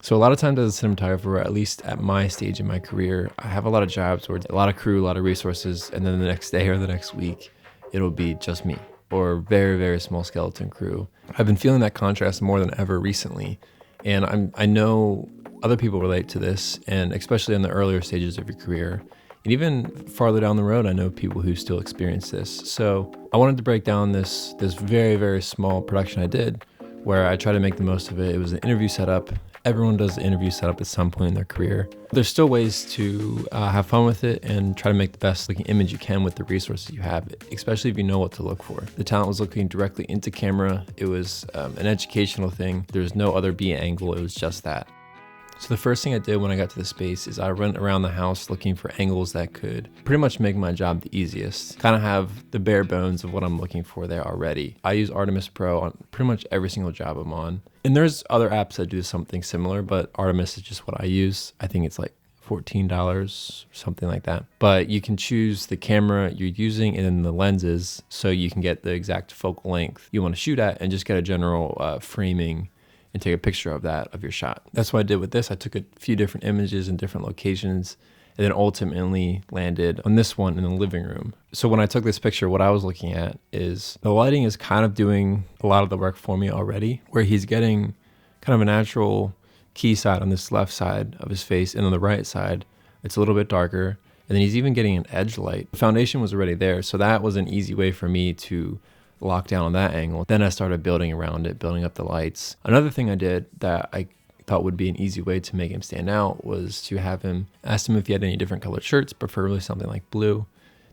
So a lot of times as a cinematographer, at least at my stage in my career, I have a lot of jobs where a lot of crew, a lot of resources, and then the next day or the next week, it'll be just me or very, very small skeleton crew. I've been feeling that contrast more than ever recently. And I know other people relate to this, and especially in the earlier stages of your career. And even farther down the road, I know people who still experience this. So I wanted to break down this very, very small production I did where I try to make the most of it. It was an interview setup. Everyone does the interview setup at some point in their career. There's still ways to have fun with it and try to make the best looking image you can with the resources you have, especially if you know what to look for. The talent was looking directly into camera. It was an educational thing. There's no other B angle. It was just that. So the first thing I did when I got to the space is I went around the house looking for angles that could pretty much make my job the easiest. Kind of have the bare bones of what I'm looking for there already. I use Artemis Pro on pretty much every single job I'm on. And there's other apps that do something similar, but Artemis is just what I use. I think it's like $14, something like that. But you can choose the camera you're using and then the lenses so you can get the exact focal length you want to shoot at and just get a general framing and take a picture of that, of your shot. That's what I did with this. I took a few different images in different locations and then ultimately landed on this one in the living room. So when I took this picture, what I was looking at is the lighting is kind of doing a lot of the work for me already, where he's getting kind of a natural key side on this left side of his face, and on the right side, it's a little bit darker. And then he's even getting an edge light. The foundation was already there, so that was an easy way for me to lock down on that angle. Then I started building around it, building up the lights. Another thing I did that I thought would be an easy way to make him stand out was to have him, ask him if he had any different colored shirts, preferably something like blue.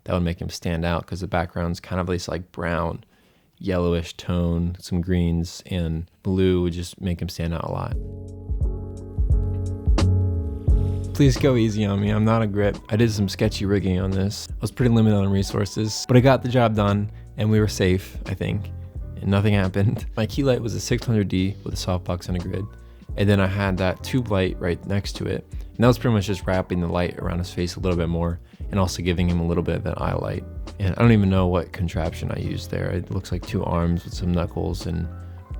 That would make him stand out because the background's kind of this like brown, yellowish tone, some greens, and blue would just make him stand out a lot. Please go easy on me, I'm not a grip. I did some sketchy rigging on this. I was pretty limited on resources, but I got the job done and we were safe, I think, and nothing happened. My key light was a 600D with a softbox and a grid. And then I had that tube light right next to it. And that was pretty much just wrapping the light around his face a little bit more and also giving him a little bit of an eye light. And I don't even know what contraption I used there. It looks like 2 arms with some knuckles and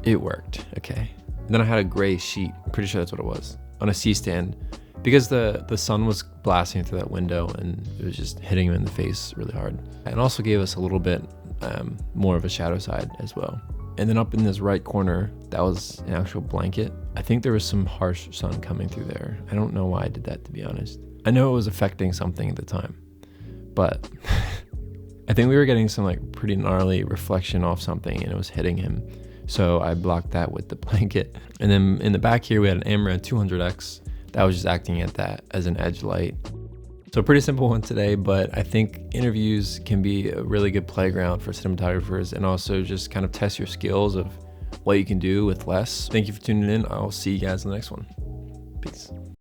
it worked, okay. And then I had a gray sheet, pretty sure that's what it was, on a C-stand because the sun was blasting through that window and it was just hitting him in the face really hard. And also gave us a little bit more of a shadow side as well. And then up in this right corner, that was an actual blanket. I think there was some harsh sun coming through there. I don't know why I did that, to be honest. I know it was affecting something at the time, but I think we were getting some like pretty gnarly reflection off something and it was hitting him. So I blocked that with the blanket. And then in the back here, we had an Amaran 200X that was just acting at that as an edge light. So pretty simple one today, but I think interviews can be a really good playground for cinematographers and also just kind of test your skills of what you can do with less. Thank you for tuning in. I'll see you guys in the next one. Peace.